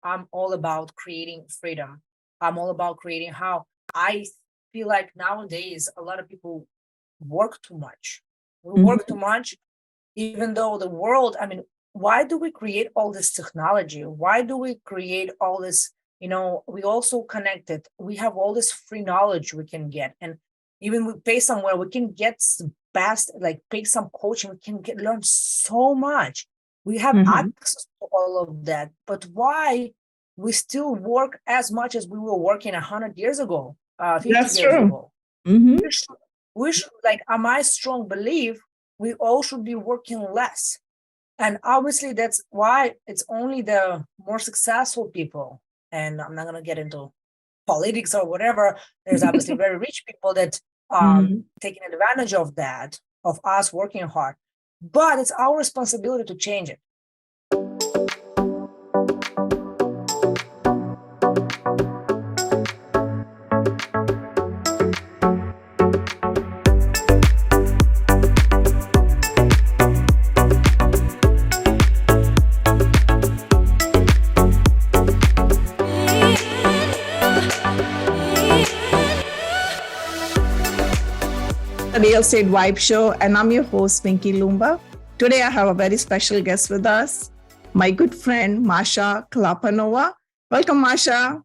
I'm all about creating freedom. I'm all about creating how I feel like nowadays a lot of people work too much. We work too Mhm. much, even though the world, I mean, why do we create all this technology? Why do we create all this? We also connected. We have all this free knowledge we can get. And even we pay somewhere, we can get best, like pay some coaching, we can learn so much. We have Mhm. access to all of that. But why we still work as much as we were working 100 years ago, 50 That's years true. ago? Hmm. We should, like, my strong belief, we all should be working less. And obviously that's why it's only the more successful people, and I'm not going to get into politics or whatever. There's obviously very rich people that Hmm. taking advantage of that, of us working hard, but it's our responsibility to change it. The Real Estate Vibe Show, and I'm your host, Pinky Loomba. Today, I have a very special guest with us, my good friend, Masha Klapanova. Welcome, Masha.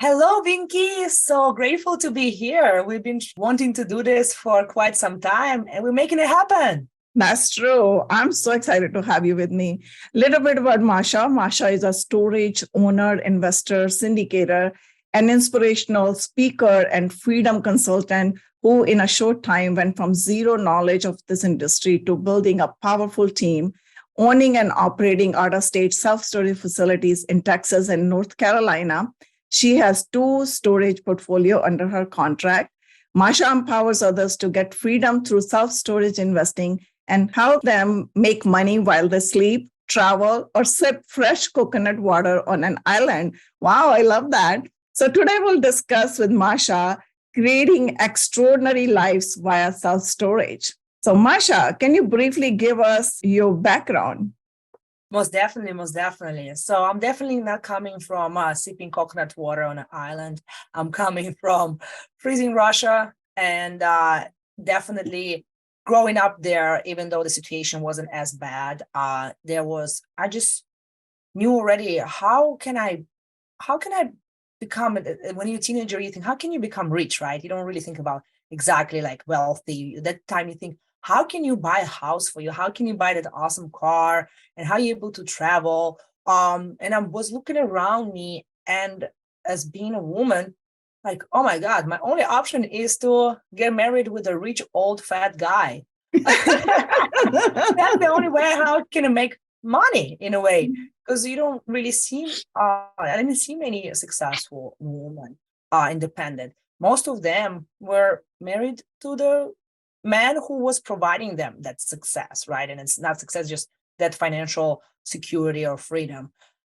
Hello, Vinky. So grateful to be here. We've been wanting to do this for quite some time, and we're making it happen. That's true. I'm so excited to have you with me. Little bit about Masha. Masha is a storage owner, investor, syndicator, an inspirational speaker and freedom consultant who, in a short time, went from zero knowledge of this industry to building a powerful team, owning and operating out of state self storage facilities in Texas and North Carolina. She has 2 storage portfolio under her contract. Masha empowers others to get freedom through self storage investing and help them make money while they sleep, travel, or sip fresh coconut water on an island. Wow, I love that. So today we'll discuss with Masha creating extraordinary lives via self storage. So, Masha, can you briefly give us your background? Most definitely, most definitely. So I'm definitely not coming from sipping coconut water on an island. I'm coming from freezing Russia, and definitely growing up there, even though the situation wasn't as bad. I just knew already, how can I become, when you're a teenager, you think, how can you become rich, right? You don't really think about exactly like wealthy. That time you think, how can you buy a house for you? How can you buy that awesome car? And how are you able to travel? And I was looking around me, and as being a woman, like, oh my God, my only option is to get married with a rich, old, fat guy. That's the only way how can I make money in a way, because you don't really see I didn't see many successful women independent. Most of them were married to the man who was providing them that success, right? And it's not success, just that financial security or freedom.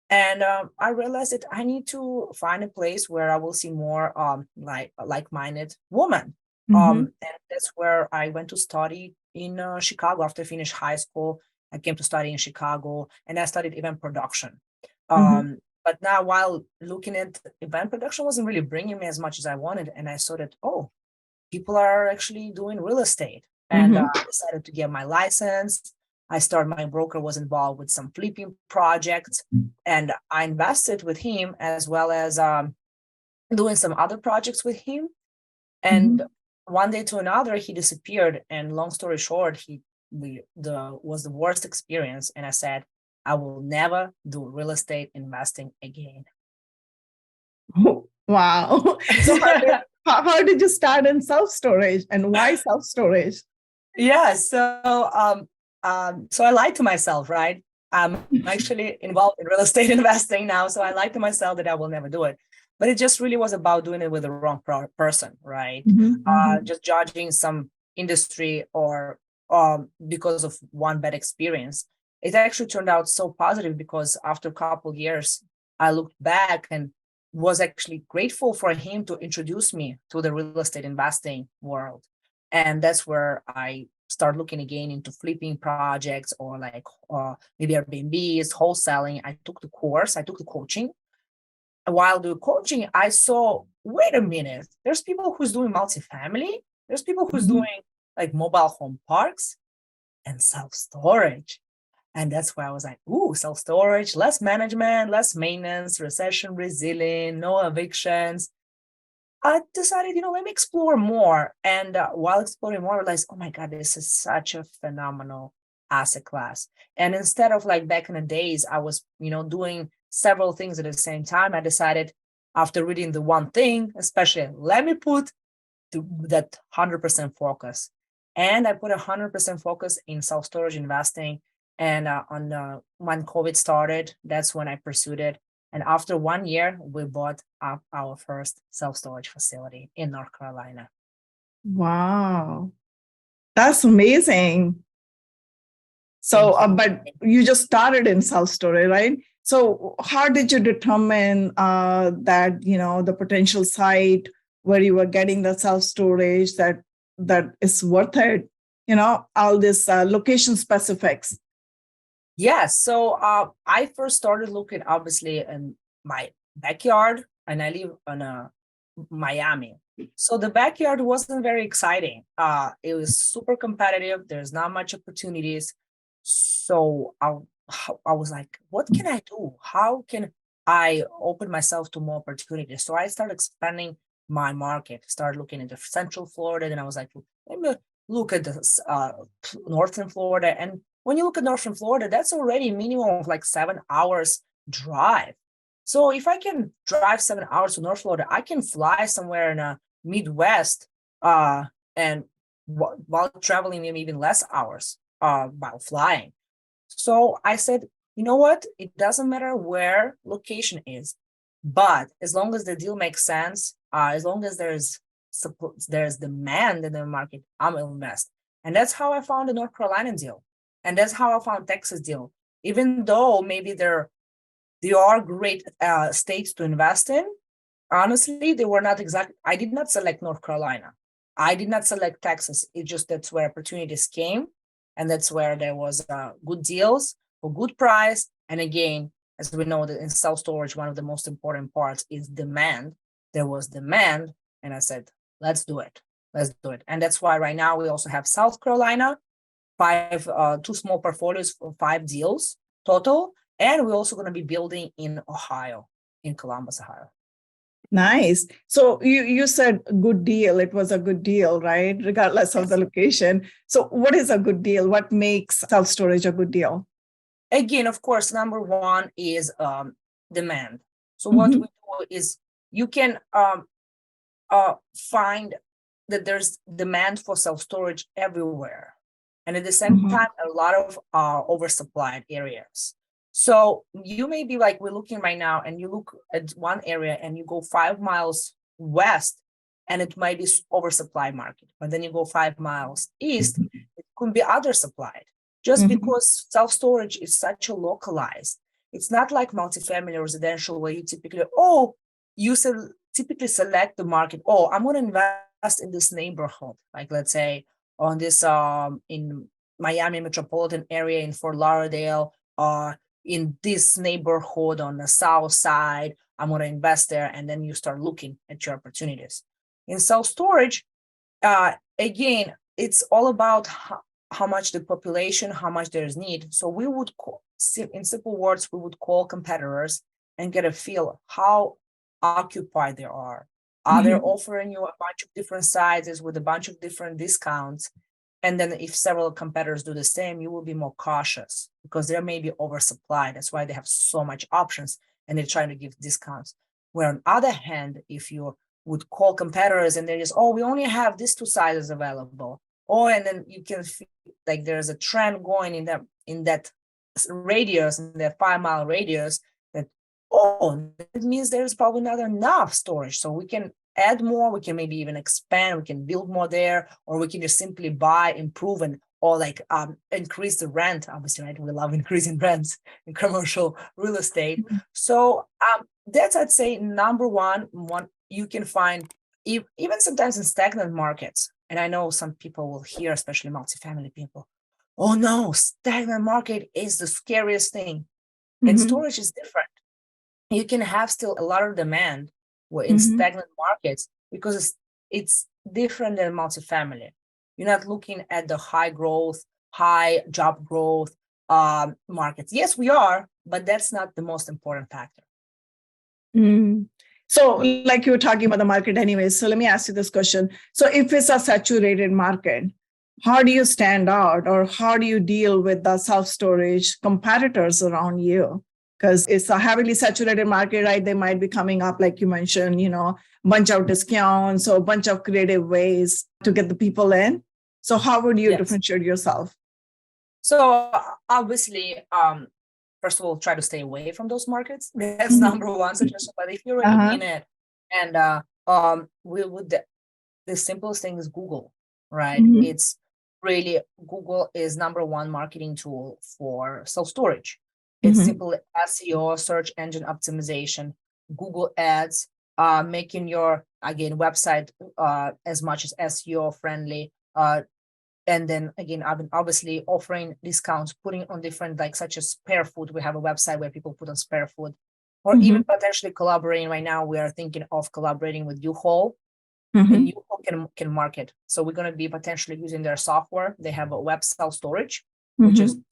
And I realized that I need to find a place where I will see more like-minded women. Mhm. And that's where I went to study in Chicago. After I finished high school, I came to study in Chicago, and I studied event production. Mhm. But now, while looking at event production, wasn't really bringing me as much as I wanted, and I saw that, oh, people are actually doing real estate. And Mhm. I decided to get my license. My broker was involved with some flipping projects, and I invested with him, as well as doing some other projects with him. And Mhm. one day to another, he disappeared. And long story short, was the worst experience. And I said, I will never do real estate investing again. Wow. So how did you start in self storage and why self storage? Yeah, so I lied to myself, right? I'm actually involved in real estate investing now, so I lied to myself that I will never do it. But it just really was about doing it with the wrong person, right? Mhm. Mhm. Just judging some industry, or because of one bad experience. It actually turned out so positive, because after a couple of years, I looked back and was actually grateful for him to introduce me to the real estate investing world. And that's where I start looking again into flipping projects or like maybe Airbnbs, wholesaling. I took the course, I took the coaching. While doing coaching, I saw, wait a minute, there's people who's doing multifamily, there's people who's Mhm. doing like mobile home parks and self-storage. And that's where I was like, ooh, self-storage, less management, less maintenance, recession resilient, no evictions. I decided, let me explore more. And while exploring more, I realized, oh my God, this is such a phenomenal asset class. And instead of like back in the days, I was, doing several things at the same time, I decided after reading the one thing, especially, let me put that 100% focus. And I put 100% focus in self-storage investing. And when COVID started, that's when I pursued it. And after 1 year, we bought up our first self-storage facility in North Carolina. Wow, that's amazing. So, but you just started in self-storage, right? So how did you determine that, the potential site where you were getting the self-storage that is worth it, all this location specifics? Yes. So I first started looking obviously in my backyard, and I live in Miami. So the backyard wasn't very exciting. It was super competitive. There's not much opportunities. So I was like, what can I do? How can I open myself to more opportunities? So I started expanding my market, started looking into Central Florida. Then I was like, let me look at the Northern Florida. And when you look at Northern Florida, that's already minimum of like 7 hours drive. So if I can drive 7 hours to North Florida, I can fly somewhere in a Midwest and while traveling maybe even less hours while flying. So I said, you know what? It doesn't matter where location is, but as long as the deal makes sense, as long as there's demand in the market, I'm gonna invest. And that's how I found the North Carolina deal. And that's how I found Texas deal. Even though maybe they are great states to invest in, honestly, they were not exactly. I did not select North Carolina. I did not select Texas. It just that's where opportunities came, and that's where there was good deals for good price. And again, as we know that in self storage, one of the most important parts is demand. There was demand, and I said, let's do it. Let's do it. And that's why right now we also have South Carolina, two small portfolios for 5 deals total. And we're also going to be building in Ohio, in Columbus, Ohio. Nice. So you said good deal. It was a good deal, right? Regardless of the location. So what is a good deal? What makes self-storage a good deal? Again, of course, number one is demand. So what Mhm. we do is you can find that there's demand for self-storage everywhere. And at the same Mhm. time, a lot of oversupplied areas. So you may be like, we're looking right now, and you look at one area and you go 5 miles west, and it might be oversupplied market. But then you go 5 miles east, it could be undersupplied. Just Mhm. because self-storage is such a localized, it's not like multifamily residential where you typically, typically select the market. Oh, I'm going to invest in this neighborhood. Like let's say on this in Miami metropolitan area in Fort Lauderdale, in this neighborhood on the south side, I'm going to invest there. And then you start looking at your opportunities. In self-storage, again, it's all about how much the population, how much there's need. So we would in simple words, we would call competitors and get a feel how occupied they are. Are they Mhm. offering you a bunch of different sizes with a bunch of different discounts? And then if several competitors do the same, you will be more cautious because there may be oversupply. That's why they have so much options and they're trying to give discounts. Where on the other hand, if you would call competitors and they're just, we only have these 2 sizes available. And then you can feel like there's a trend going in that radius, in that 5 mile radius, that it means there's probably not enough storage. So we can add more, we can maybe even expand, we can build more there, or we can just simply buy, improve, and or like increase the rent. Obviously, right? We love increasing rents in commercial real estate. So that's, I'd say, number one you can find even sometimes in stagnant markets. And I know some people will hear, especially multifamily people, oh no, stagnant market is the scariest thing. And Mhm. storage is different. You can have still a lot of demand in Mhm. stagnant markets because it's different than multifamily. You're not looking at the high growth, high job growth markets. Yes, we are, but that's not the most important factor. Mm. So, like you were talking about the market anyway. So, let me ask you this question. So, if it's a saturated market, how do you stand out or how do you deal with the self storage competitors around you? Because it's a heavily saturated market, right? They might be coming up, like you mentioned, bunch of discounts or a bunch of creative ways to get the people in. So, how would you Yes. differentiate yourself? So obviously, first of all, try to stay away from those markets. That's Mhm. number one suggestion. But if you're already Uh-huh. in it, and we would the simplest thing is Google, right? Mhm. It's really Google is number one marketing tool for self-storage. It's Mhm. simple SEO, search engine optimization, Google ads, making your again website as much as SEO friendly. And then again, I've been obviously offering discounts, putting on different like such as spare food. We have a website where people put on spare food, or even Mhm. potentially collaborating. Right now, we are thinking of collaborating with U-Haul, and Mhm. U-Haul can market. So we're going to be potentially using their software. They have a web self-storage, which is Mhm.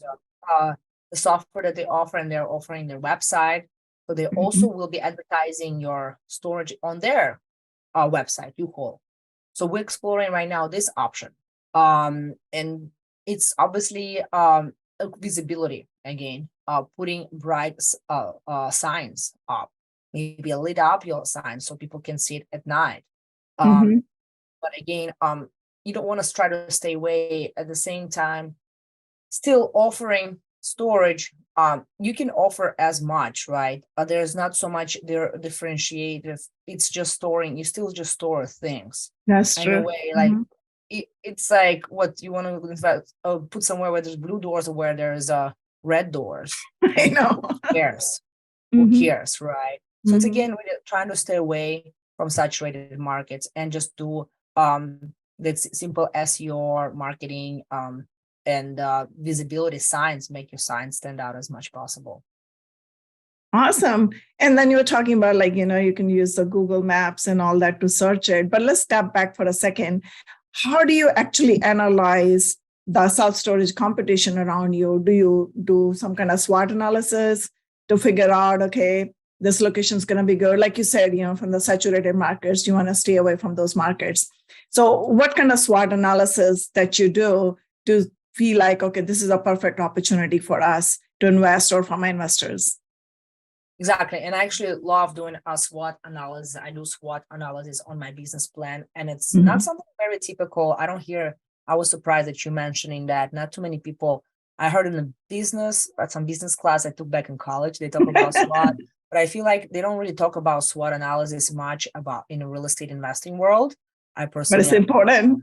the software that they offer, and they're offering their website. So they also Mhm. will be advertising your storage on their website, U-Haul. So we're exploring right now this option. And it's obviously visibility again, putting bright signs up, maybe a lit up your sign so people can see it at night. Um, Mhm. but again, you don't want to try to stay away at the same time, still offering storage. You can offer as much, right? But there's not so much there differentiated. It's just storing, you still just store things That's in a true. way, like Mhm. it's like what you want to in fact put somewhere where there's blue doors or where there's red doors. I And know. cares? Who Mhm. cares, right? So it's Mhm. again we're trying to stay away from saturated markets and just do that's simple SEO marketing and visibility signs, make your sign stand out as much possible. Awesome. And then you were talking about like, you can use the Google Maps and all that to search it. But let's step back for a second. How do you actually analyze the self-storage competition around you? Do you do some kind of SWOT analysis to figure out, okay, this location is going to be good? Like you said, from the saturated markets, you want to stay away from those markets. So what kind of SWOT analysis that you do to feel like, okay, this is a perfect opportunity for us to invest or for my investors? Exactly. And I actually love doing a SWOT analysis. I do SWOT analysis on my business plan, and it's not Mhm. something very typical. I don't hear, I was surprised that you mentioning that. Not too many people. I heard in the business, at some business class I took back in college, they talk about SWOT, but I feel like they don't really talk about SWOT analysis much about in the real estate investing world. I But personally it's important.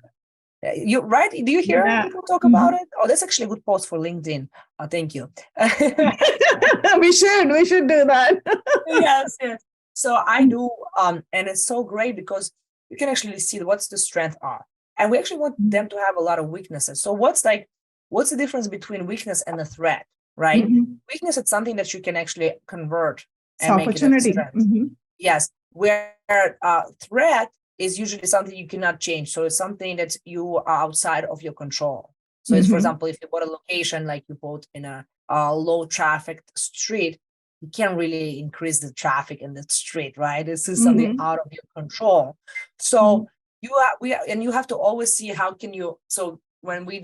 you right? Do you hear Yeah. people talk about Mhm. it? Oh, that's actually a good post for LinkedIn. Thank you. We should do that. Yes, yes. So I do, and it's so great because you can actually see what's the strength are, and we actually want them to have a lot of weaknesses. So what's the difference between weakness and a threat, right? Mhm. Weakness is something that you can actually convert It's and make it as a opportunity. strength. Yes, where threat is usually something you cannot change. So it's something that you are outside of your control. So it's, for Mhm. example, if you bought a location like you bought in a low traffic street, you can't really increase the traffic in the street, right? This is something Mhm. out of your control. Mhm. So and you have to always see how can you. So when we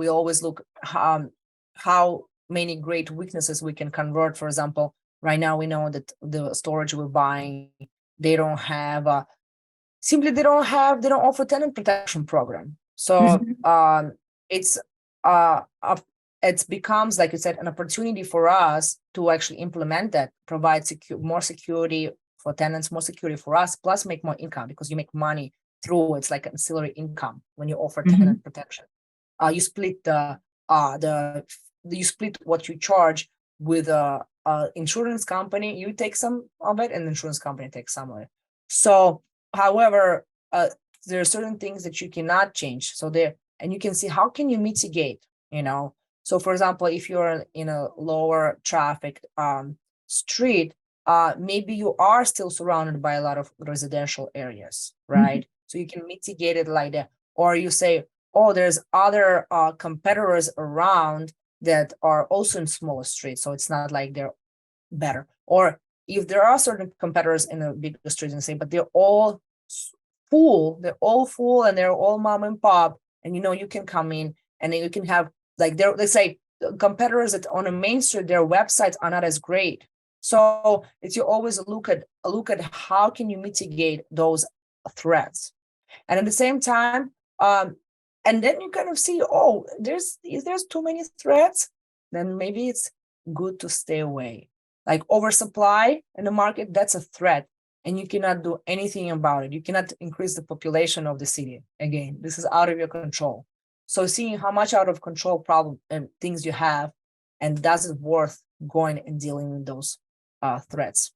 always look how many great weaknesses we can convert. For example, right now we know that the storage we're buying, they don't have simply they don't offer tenant protection program. So Mhm. it's it becomes, like you said, an opportunity for us to actually implement that, provide more security for tenants, more security for us, plus make more income because you make money through it's like ancillary income when you offer Mhm. tenant protection. You split the you split what you charge with a insurance company. You take some of it, and the insurance company takes some of it. So, however, there are certain things that you cannot change. So there, and you can see how can you mitigate, So for example, if you're in a lower traffic street, maybe you are still surrounded by a lot of residential areas, right? So you can mitigate it like that. Or you say, oh, there's other competitors around that are also in smaller streets. So it's not like they're better. Or if there are certain competitors in a bigger street and say, but they're all full and they're all mom and pop, and you can come in and then you can have like let's say competitors that on a main street, their websites are not as great. So it's you always look at how can you mitigate those threats. And at the same time, and then you kind of see, oh, if there's too many threats, then maybe it's good to stay away. Like oversupply in the market, that's a threat, and you cannot do anything about it. You cannot increase the population of the city. Again, this is out of your control. So seeing how much out of control problem and things you have, and does it worth going and dealing with those threats.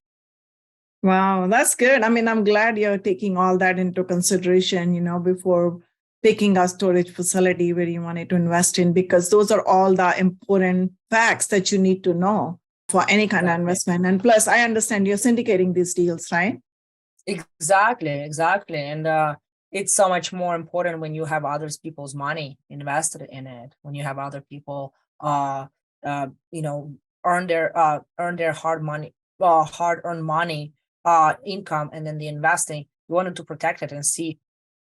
Wow, that's good. I mean, I'm glad you're taking all that into consideration, before picking a storage facility where you wanted to invest in, because those are all the important facts that you need to know for any kind of investment. And plus, I understand you're syndicating these deals, right? Exactly. And it's so much more important when you have other people's money invested in it, when you have other people, earn their hard-earned money, income, and then the investing. You wanted to protect it and see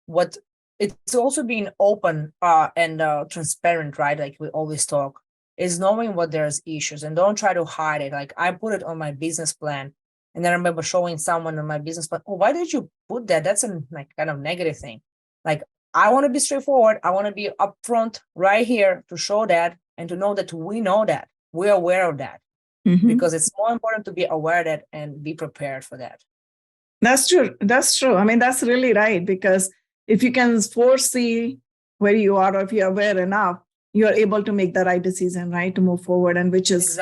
what. It's also being open and transparent, right? Like we always talk, is knowing what there's issues and don't try to hide it. Like I put it on my business plan, and then I remember showing someone on my business plan, oh, why did you put that? That's a like kind of negative thing. Like I want to be straightforward. I want to be upfront right here to show that and to know that we know that we're aware of that, because it's more important to be aware of that and be prepared for that. That's true. I mean, that's really right, because if you can foresee where you are, or if you're aware enough, you're able to make the right decision, right, to move forward, and which is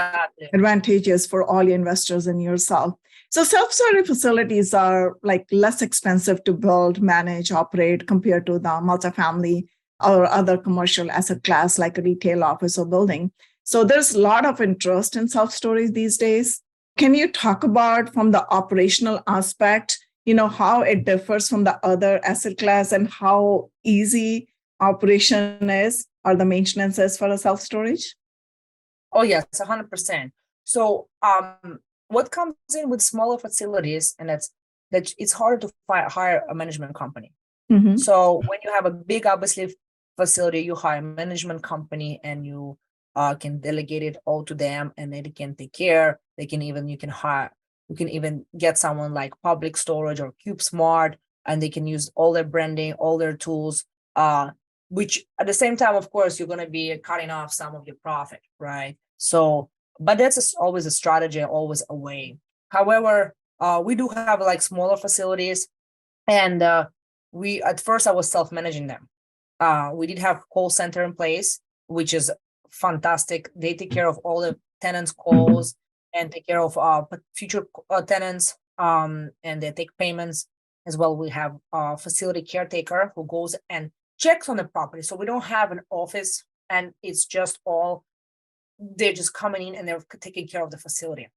advantageous for all your investors and yourself. So self-storage facilities are like less expensive to build, manage, operate compared to the multifamily or other commercial asset class like a retail office or building. So there's a lot of interest in self-storage these days. Can you talk about from the operational aspect, how it differs from the other asset class and how easy operation is or the maintenance is for a self-storage? Oh, yes, 100%. So what comes in with smaller facilities, and that it's harder to hire a management company. So when you have a big, obviously, facility, you hire a management company and you can delegate it all to them, and they can take care. You can even get someone like Public Storage or CubeSmart, and they can use all their branding, all their tools, which at the same time, of course, you're going to be cutting off some of your profit, right? So, but that's always a strategy, always a way. However, we do have like smaller facilities, and at first I was self-managing them. We did have call center in place, which is fantastic. They take care of all the tenants' calls and take care of future tenants, and they take payments as well. We have a facility caretaker who goes and checks on the property. So we don't have an office, and it's just they're just coming in and they're taking care of the facility.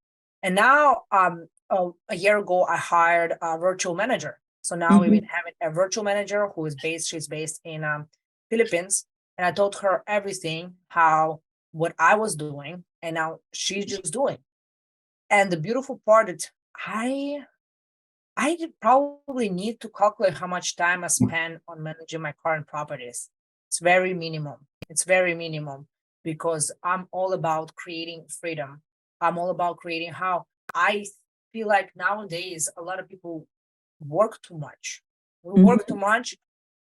And now, a year ago, I hired a virtual manager. So now we've been having a virtual manager she's based in Philippines. And I told her everything, what I was doing, and now she's just doing. And the beautiful part is I probably need to calculate how much time I spend on managing my current properties. It's very minimum. Because I'm all about creating freedom. I'm all about creating how I feel like nowadays a lot of people work too much. We work too much,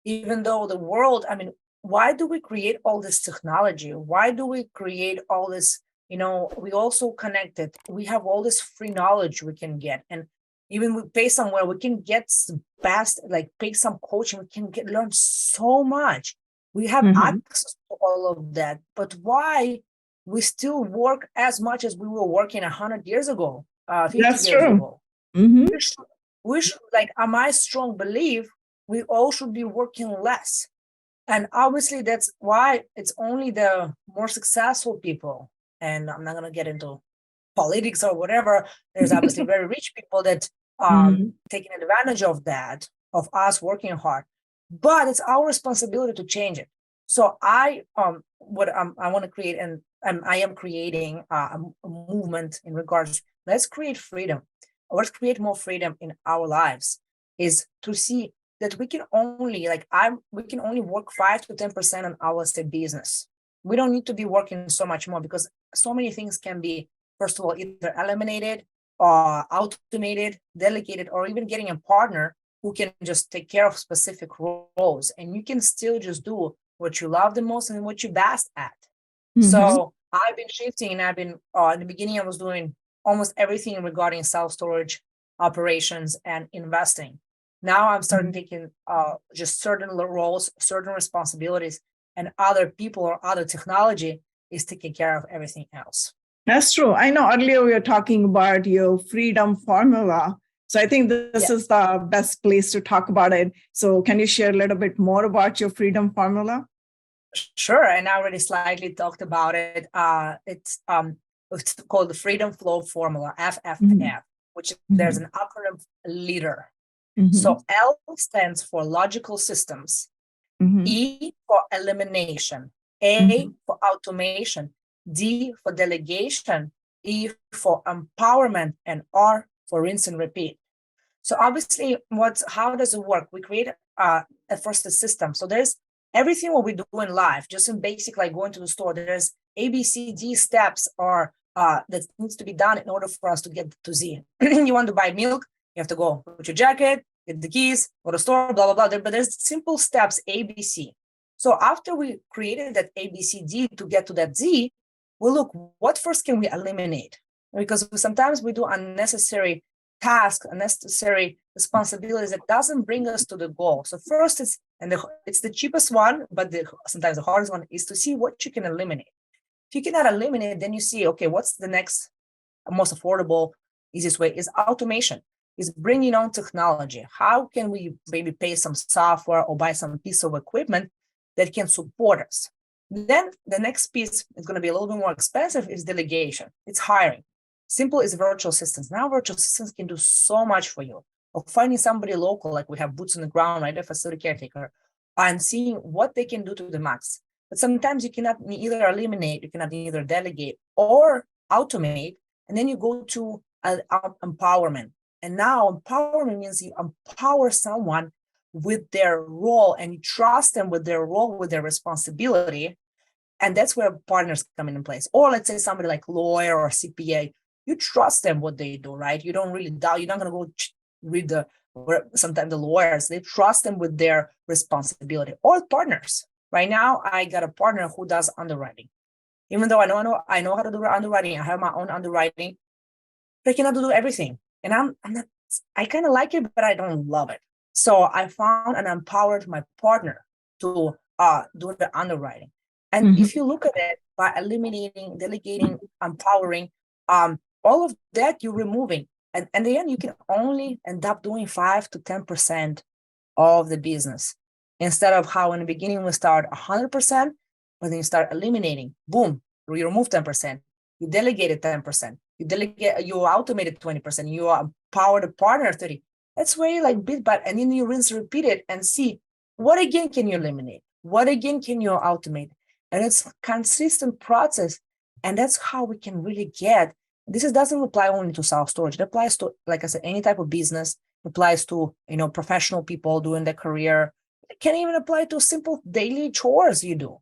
even though the world, why do we create all this technology? Why do we create all this? We also connected. We have all this free knowledge we can get. And even we pay somewhere, we can get best, like pay some coaching, we can learn so much. We have access to all of that. But why we still work as much as we were working 100 years ago, 50 That's years true. ago? We should, like, my strong belief we all should be working less. And obviously, that's why it's only the more successful people. And I'm not going to get into politics or whatever. There's obviously very rich people that Mhm. taking advantage of that, of us working hard. But it's our responsibility to change it. So I want to create, and I am creating a movement in regards. Let's create freedom. Let's create more freedom in our lives. Is to see that we can only we can only work 5 to 10% on our business. We don't need to be working so much more because so many things can be, first of all, either eliminated or automated, delegated, or even getting a partner who can just take care of specific roles. And you can still just do what you love the most and what you're best at. Mhm. So I've been shifting, and I've been, in the beginning, I was doing almost everything regarding self-storage operations and investing. Now I'm starting taking just certain roles, certain responsibilities, and other people or other technology is taking care of everything else. That's true. I know earlier we were talking about your freedom formula. So I think this Yeah, is the best place to talk about it. So can you share a little bit more about your freedom formula? sure. And I already slightly talked about it. It's called the Freedom Flow Formula, Mhm. FFF, which there's Mhm. an acronym leader. Mhm. So L stands for logical systems, Mhm. E for elimination, A Mhm. for automation, D for delegation, E for empowerment, and R for rinse and repeat. So obviously, how does it work? We create at first a system. So there's everything what we do in life, just in basic, like going to the store. There's ABCD steps or that needs to be done in order for us to get to Z. You want to buy milk, you have to go put your jacket, get the keys, go to the store, blah blah blah. But there's simple steps ABC. So after we created that ABCD to get to that Z, we look what first can we eliminate, because sometimes we do unnecessary task, unnecessary responsibilities that doesn't bring us to the goal. So first, it's the cheapest one, but sometimes the hardest one is to see what you can eliminate. If you cannot eliminate, then you see, okay, what's the next most affordable, easiest way is automation. Is bringing on technology. How can we maybe pay some software or buy some piece of equipment that can support us? Then the next piece is going to be a little bit more expensive is delegation. It's hiring. Simple is virtual assistants. Now virtual assistants can do so much for you. Or finding somebody local, like we have boots on the ground, right? A facility caretaker, and seeing what they can do to the max. But sometimes you cannot either eliminate, you cannot either delegate or automate, and then you go to empowerment. And now empowerment means you empower someone with their role and you trust them with their role, with their responsibility. And that's where partners come in place. Or let's say somebody like lawyer or CPA, you trust them what they do, right? You don't really doubt. You're not going to go read sometimes the lawyers, they trust them with their responsibility. Or partners. Right now, I got a partner who does underwriting. Even though I know how to do underwriting, I have my own underwriting, but I cannot do everything. And I'm not, I kind of like it, but I don't love it. So I found and empowered my partner to do the underwriting. And if you look at it by eliminating, delegating, empowering, all of that you're removing. And in the end, you can only end up doing 5 to 10% of the business instead of how in the beginning we start 100%, but then you start eliminating. Boom, you remove 10%, you delegated 10%, you automated 20%, you empowered a partner 30. That's where you like bit, but and then you rinse, repeat it, and see what again can you eliminate, what again can you automate, and it's a consistent process, and that's how we can really get. This doesn't apply only to self storage. It applies to, like I said, any type of business. It applies to professional people doing their career. It can even apply to simple daily chores you do.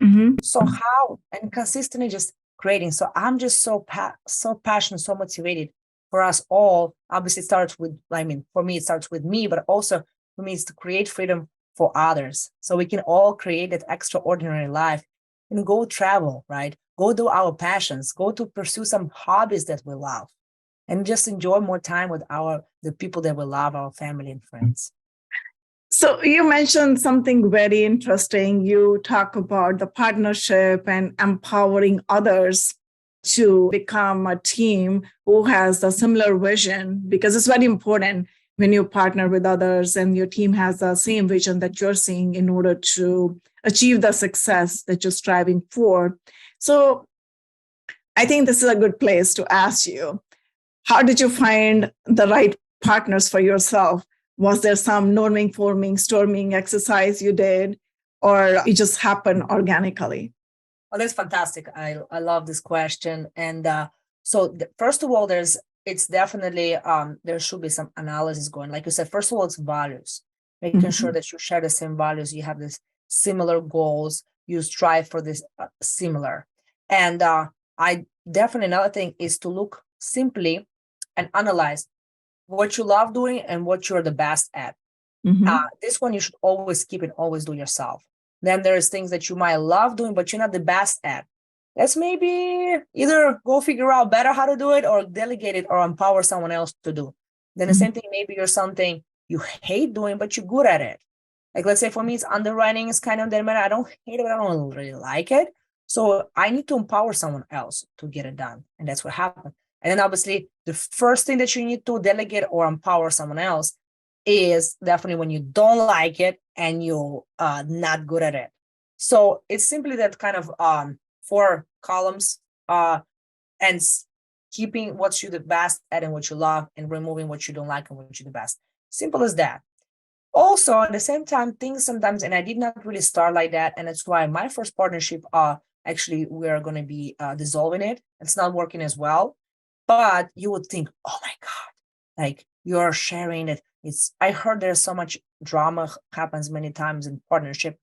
Mhm. So how and consistently just creating. So I'm just so passionate, so motivated for us all. Obviously, it starts with, for me, it starts with me, but also for me, it's to create freedom for others. So we can all create that extraordinary life and go travel, right? Go do our passions, go to pursue some hobbies that we love, and just enjoy more time with the people that we love, our family and friends. So you mentioned something very interesting. You talk about the partnership and empowering others to become a team who has a similar vision, because it's very important. when you partner with others and your team has the same vision that you're seeing in order to achieve the success that you're striving for. So I think this is a good place to ask you, how did you find the right partners for yourself? Was there some norming, forming, storming exercise you did, or it just happened organically? Oh, that's fantastic. I love this question. And first of all, it's definitely there should be some analysis going. Like you said, first of all, it's values, making sure that you share the same values, you have this similar goals, you strive for this similar. And I definitely, another thing is to look simply and analyze what you love doing and what you're the best at. This one you should always keep and always do yourself. Then there's things that you might love doing, but you're not the best at. Let's maybe either go figure out better how to do it or delegate it or empower someone else to do. Then the same thing, maybe you're something you hate doing, but you're good at it. Like, let's say for me, it's underwriting is kind of that matter. I don't hate it, but I don't really like it. So I need to empower someone else to get it done. And that's what happened. And then obviously the first thing that you need to delegate or empower someone else is definitely when you don't like it and you're not good at it. So it's simply that kind of 4 columns and keeping what you're the best at and what you love and removing what you don't like and what you're the best. Simple as that. Also, at the same time, things sometimes, and I did not really start like that. And that's why my first partnership, actually, we're going to be dissolving it. It's not working as well. But you would think, oh my God, like you're sharing it. I heard there's so much drama happens many times in partnership.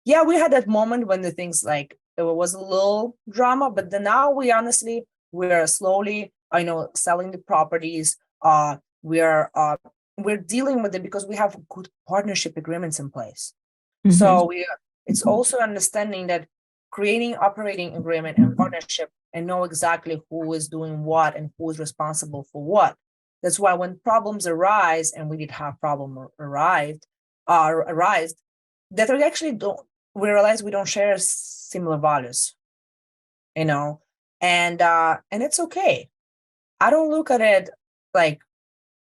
Yeah, we had that moment when the things like it was a little drama, but then now we're slowly, selling the properties. We're dealing with it because we have good partnership agreements in place. So it's also understanding that creating operating agreement and partnership and know exactly who is doing what and who is responsible for what. That's why when problems arise, and we did have problem arise, that we realize we don't share similar values, and it's okay. I don't look at it like,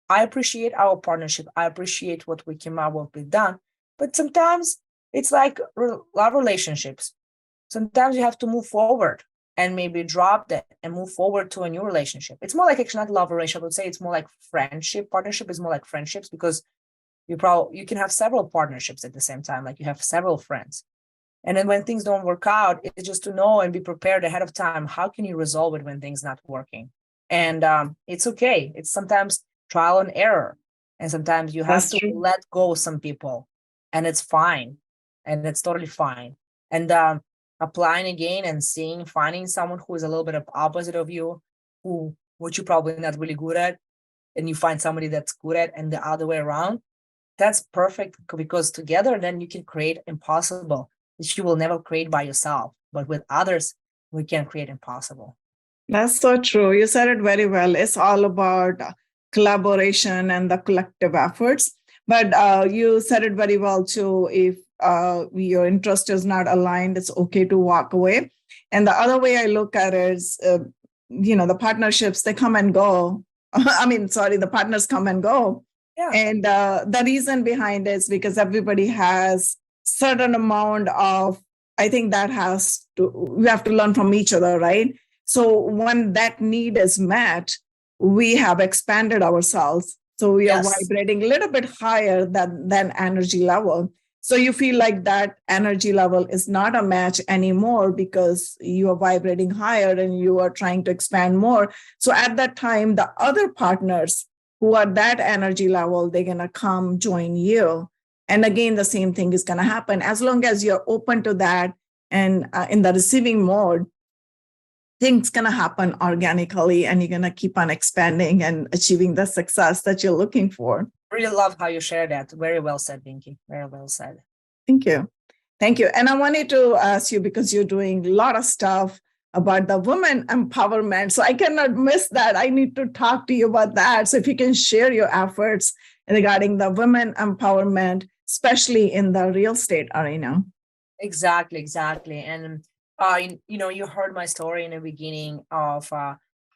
I appreciate our partnership. I appreciate what we came out with, we've done. But sometimes it's like love relationships. Sometimes you have to move forward and maybe drop that and move forward to a new relationship. It's more like actually not love relationship. I would say it's more like friendship. Partnership is more like friendships because you can have several partnerships at the same time. Like you have several friends. And then when things don't work out, it's just to know and be prepared ahead of time. How can you resolve it when things not working? And it's okay. It's sometimes trial and error. And sometimes you have to let go of some people, and it's fine. And it's totally fine. And applying again and finding someone who is a little bit of opposite of you, what you're probably not really good at, and you find somebody that's good at, and the other way around, that's perfect, because together then you can create impossible, which you will never create by yourself. But with others, we can create impossible. That's so true. You said it very well. It's all about collaboration and the collective efforts. But you said it very well too. If your interest is not aligned, it's okay to walk away. And the other way I look at it is, the partnerships, they come and go. The partners come and go. Yeah. And the reason behind it is because everybody has certain amount of, I think we have to learn from each other, right? So when that need is met, we have expanded ourselves. So we are vibrating a little bit higher than energy level. So you feel like that energy level is not a match anymore because you are vibrating higher and you are trying to expand more. So at that time, the other partners who are that energy level, they're going to come join you. And again, the same thing is going to happen. As long as you're open to that and in the receiving mode, things going to happen organically, and you're going to keep on expanding and achieving the success that you're looking for. Really love how you share that. Very well said, Binky. Very well said. Thank you. Thank you. And I wanted to ask you, because you're doing a lot of stuff about the women empowerment. So I cannot miss that. I need to talk to you about that. So if you can share your efforts regarding the women empowerment, especially in the real estate arena. Exactly. And, you heard my story in the beginning of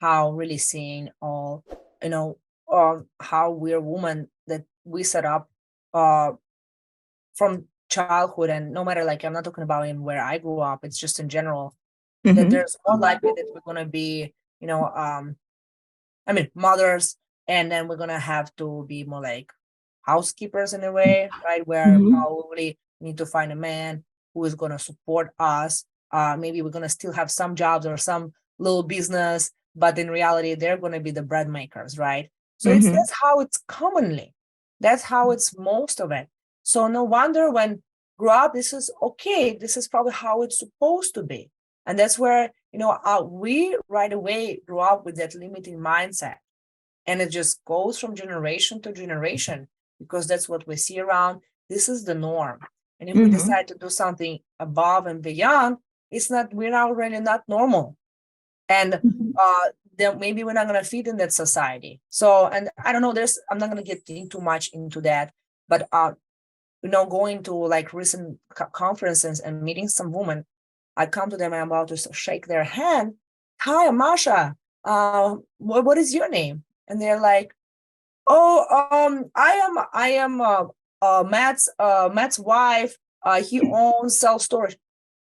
how really seeing all how we're women, that we set up uh, from childhood, and no matter, like, I'm not talking about in where I grew up, it's just in general, that Mhm. there's more likely that we're going to be, I mean, mothers, and then we're going to have to be more like housekeepers in a way, right? Where Mhm. probably we need to find a man who is going to support us. Maybe we're going to still have some jobs or some little business, but in reality, they're going to be the bread makers, right? So Mhm. that's how it's commonly. That's how it's most of it. So no wonder when grow up, this is okay. This is probably how it's supposed to be. And that's where, we right away grew up with that limiting mindset. And it just goes from generation to generation because that's what we see around. This is the norm. And if we Mhm. decide to do something above and beyond, we're already not normal. And Mhm. then maybe we're not going to fit in that society. So, and I don't know, I'm not going to get too much into that, but, going to like recent conferences and meeting some women, I come to them and I'm about to shake their hand. Hi, I'm Masha. What is your name? And they're like, oh, I am Matt's wife. He owns self storage,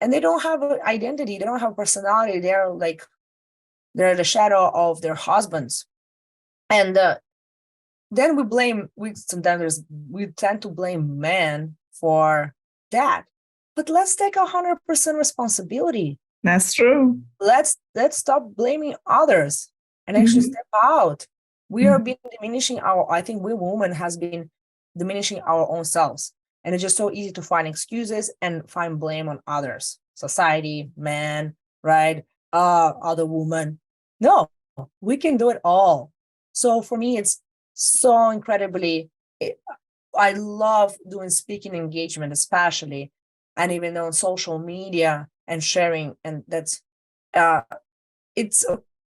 and they don't have an identity. They don't have a personality. They're the shadow of their husbands, and then we tend to blame men for that. But let's take 100% responsibility. That's true. Let's stop blaming others and actually Mhm. step out. We are Mhm. been diminishing I think we women has been diminishing our own selves, and it's just so easy to find excuses and find blame on others, society, man, right, other woman. No, we can do it all. So for me, it's so incredibly it, I love doing speaking engagement, especially, and even on social media and sharing. And that's uh, it's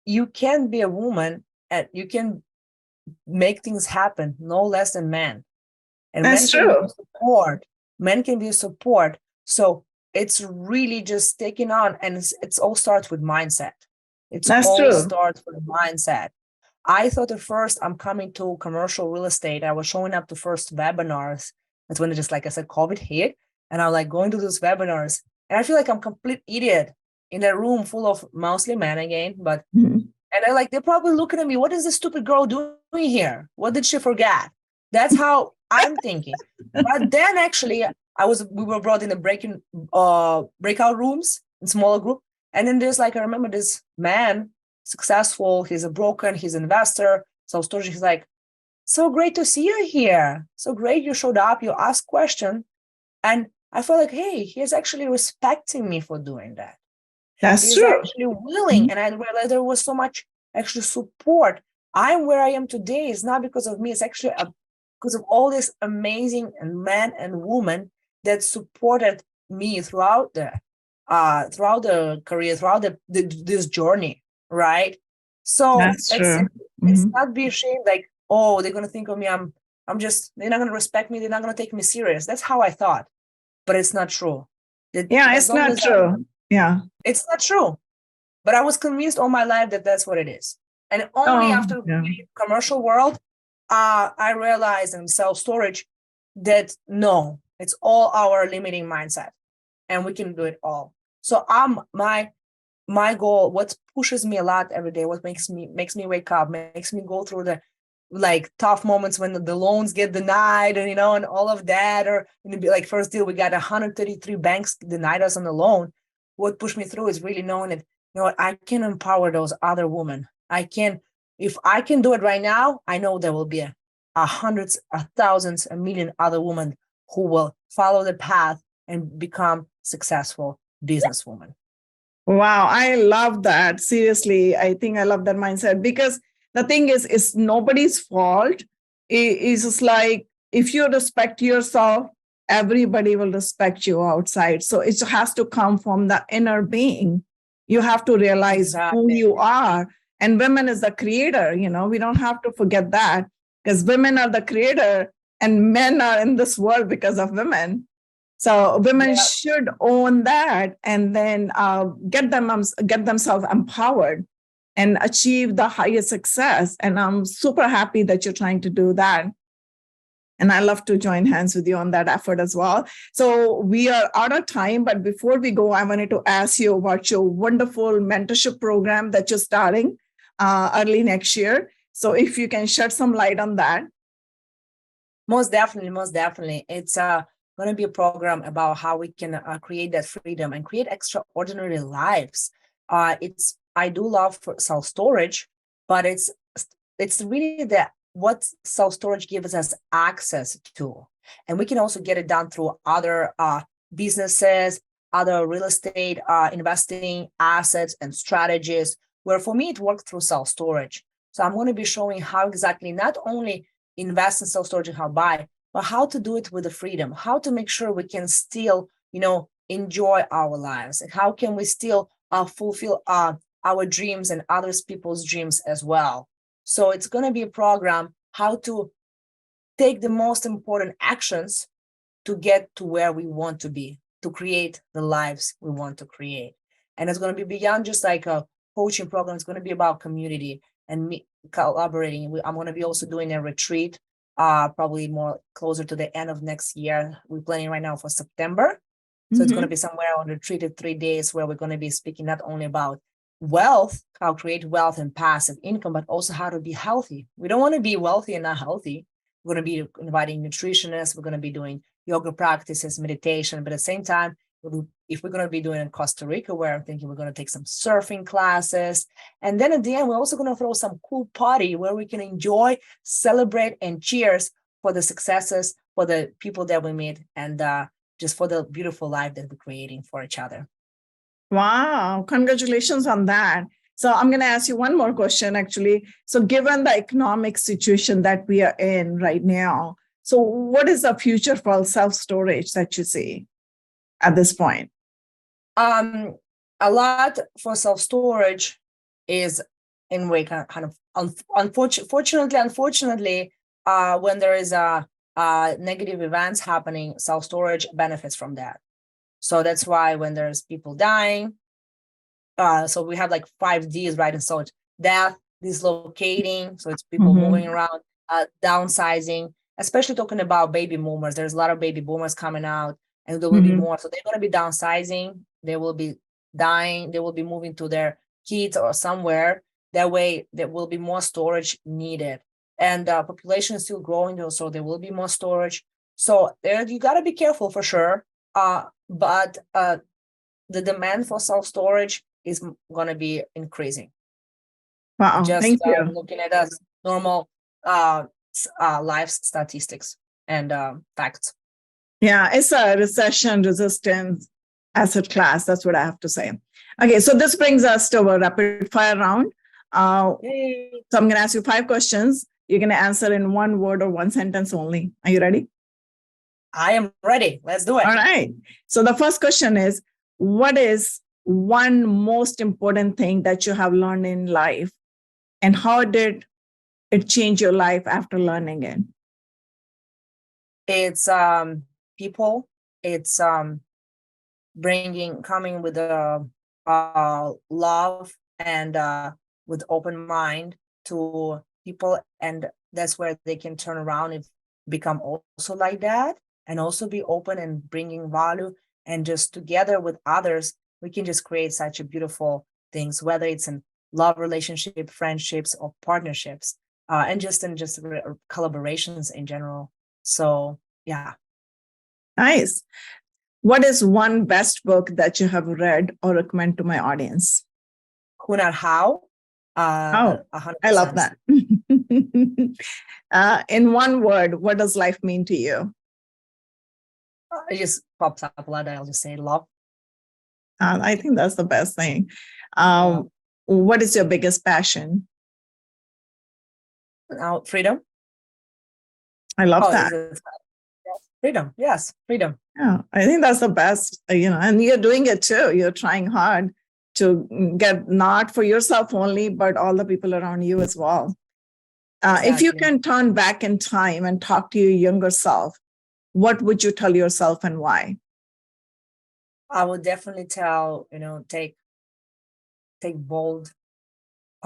you can be a woman and you can make things happen no less than men, and That's men can be true. a support. Men can be a support. So it's really just taking on, and it's all starts with mindset. It's That's all true. starts with mindset. I thought at first I'm coming to commercial real estate. I was showing up to first webinars. That's when it just, like I said, COVID hit. And I was like going to those webinars. And I feel like I'm a complete idiot in a room full of mostly men again. But Mhm. and they're probably looking at me, what is this stupid girl doing here? What did she forget? That's how I'm thinking. But then actually we were brought in the breakout rooms in smaller group. And then there's I remember this man, successful, he's a broker, he's an investor. So storage, he's like, so great to see you here. So great you showed up, you asked question. And I felt like, hey, he's actually respecting me for doing that. That's He's true. actually willing. Mhm. And I realized there was so much actually support. I'm where I am today. It's not because of me. It's actually because of all this amazing men and women that supported me throughout the career, throughout this journey, right? So That's it's true. it's Mhm. not be ashamed like, oh, they're gonna think of me. I'm just they're not gonna respect me. They're not gonna take me serious. That's how I thought, but it's not true. That Yeah, as it's long not as true. Yeah. it's not true, but I was convinced all my life that that's what it is. And only Oh, after yeah. commercial world, I realized in self storage that no, it's all our limiting mindset, and we can do it all. So my goal, what pushes me a lot every day, what makes me wake up, makes me go through the tough moments when the loans get denied, and and all of that, or be like first deal we got 133 banks denied us on the loan. What pushed me through is really knowing that what, I can empower those other women. If I can do it right now, I know there will be a hundreds, a thousands, a million other women who will follow the path and become successful businesswomen. Wow, I love that. Seriously, I think I love that mindset because the thing is, it's nobody's fault. It's just like if you respect yourself, everybody will respect you outside. So it has to come from the inner being. You have to realize who Exactly. you are. And women is the creator, we don't have to forget that because women are the creator and men are in this world because of women. So women Yeah. should own that and then get themselves empowered. and achieve the highest success. And I'm super happy that you're trying to do that. And I love to join hands with you on that effort as well. So we are out of time, but before we go, I wanted to ask you about your wonderful mentorship program that you're starting early next year. So if you can shed some light on that. Most definitely, most definitely. It's going to be a program about how we can create that freedom and create extraordinary lives. I do love self-storage, but it's really that what self-storage gives us access to. And we can also get it done through other businesses, other real estate investing assets and strategies, where for me, it worked through self-storage. So I'm going to be showing how exactly not only invest in self-storage and how buy, but how to do it with the freedom, how to make sure we can still, enjoy our lives, and how can we still fulfill our dreams and others people's dreams as well. So it's going to be a program how to take the most important actions to get to where we want to be, to create the lives we want to create. And it's going to be beyond just like a coaching program. It's going to be about community and me collaborating. I'm going to be also doing a retreat, probably more closer to the end of next year. We're planning right now for September. So it's going to be somewhere on retreat of 3 days where we're going to be speaking not only about wealth, how to create wealth and passive income, but also how to be healthy. We don't want to be wealthy and not healthy. We're going to be inviting nutritionists. We're going to be doing yoga practices, meditation, but at the same time, if we're going to be doing in Costa Rica, where I'm thinking we're going to take some surfing classes. And then at the end, we're also going to throw some cool party where we can enjoy, celebrate, and cheers for the successes, for the people that we meet, and just for the beautiful life that we're creating for each other. Wow, congratulations on that. So I'm going to ask you one more question, actually. So given the economic situation that we are in right now, so what is the future for self-storage that you see at this point? A lot for self-storage is in way kind of unfortunately, when there is a negative events happening, self-storage benefits from that. So that's why when there's people dying, so we have like 5 Ds, right? And so it's death, dislocating, so it's people moving around, downsizing, especially talking about baby boomers. There's a lot of baby boomers coming out, and there will be more. So they're going to be downsizing. They will be dying. They will be moving to their kids or somewhere. That way, there will be more storage needed. And population is still growing, so there will be more storage. So there, you got to be careful for sure. But the demand for self-storage is going to be increasing. Wow, thank you. Looking at us normal life statistics and facts. Yeah, it's a recession-resistant asset class. That's what I have to say. Okay, so this brings us to a rapid fire round. So I'm going to ask you 5 questions. You're going to answer in 1 word or 1 sentence only. Are you ready? I am ready. Let's do it. All right. So the first question is, what is one most important thing that you have learned in life, and how did it change your life after learning it? It's people. It's coming with a love and with open mind to people, and that's where they can turn around and become also like that, and also be open and bringing value, and just together with others we can just create such a beautiful things, whether it's in love relationship, friendships, or partnerships, and just collaborations in general. So yeah. Nice. What is one best book that you have read or recommend to my audience? Who Not How. 100%. I love that. In 1 word, what does life mean to you? It just pops up a lot. I'll just say love. I think that's the best thing. What is your biggest passion? Freedom. I love that. Freedom. Yes, freedom. Yeah, I think that's the best, and you're doing it too. You're trying hard to get not for yourself only, but all the people around you as well. Exactly. If you can turn back in time and talk to your younger self, what would you tell yourself and why? I would definitely tell, take bold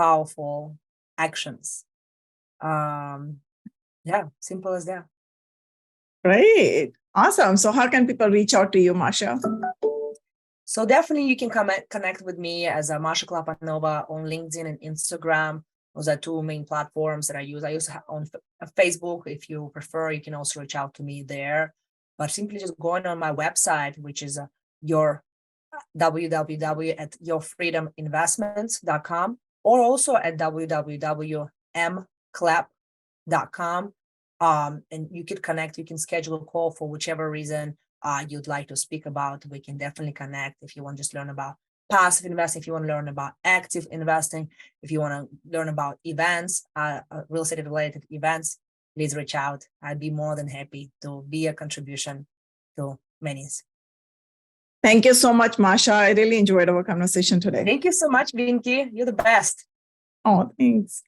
powerful actions. Yeah, simple as that. Great. Awesome. So how can people reach out to you, Masha? So definitely you can connect with me as a Masha Klapanova on LinkedIn and Instagram. Those are two main platforms that I use. I also have on Facebook. If you prefer, you can also reach out to me there. But simply just going on my website, which is your www.yourfreedominvestments.com, or also at www.mclap.com. And you could connect, you can schedule a call for whichever reason you'd like to speak about. We can definitely connect if you want to just learn about passive investing, if you want to learn about active investing, if you want to learn about events, real estate related events, please reach out. I'd be more than happy to be a contribution to many. Thank you so much, Masha. I really enjoyed our conversation today. Thank you so much, Vinky. You're the best. Oh, thanks.